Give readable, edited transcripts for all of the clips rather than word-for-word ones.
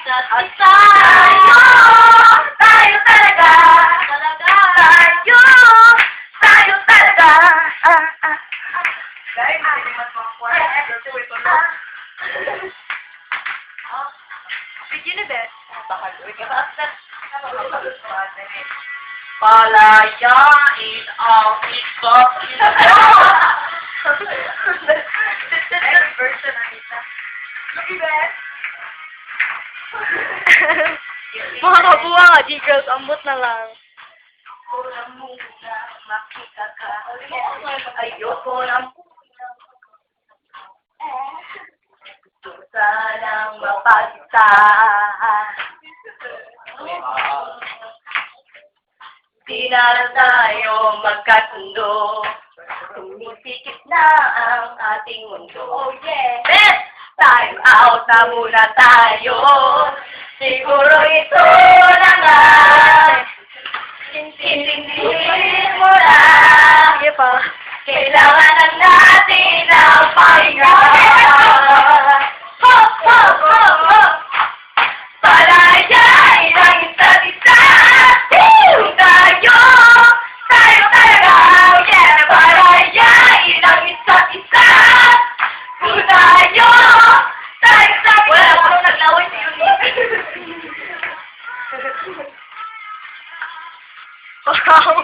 At tayo talaga. Tayo talaga. Guys, hindi mas makuha. Video na ba? Palayain ang ikot. Version na nita. Lucky Beth. Mga kabuwa nga, G-Girls, ambot na lang. Kulang muna, makita ka. Ayoko lang muna. Gusto sanang mapagta. Di na tayo magkasundo. Tumisikip na ang ating mundo. Oh yeah! Best! Time out na muna tayo. Siguro ito na nga. Intindihin mo na. Sige pa. Kailangan lang natin ang pahinga. Ho! Ho! Ho! Ho! Palayain ang isa't isa. Tayo talaga. Yeah! Palayain ang isa't isa. Tayo talaga. Wala ko nung naglaway si Unique. Wow.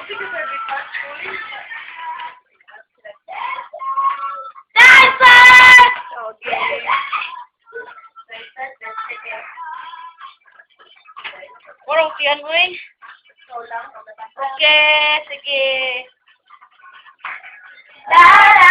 Dancers! Okay. Parang yan mo eh. Okay, sige. La la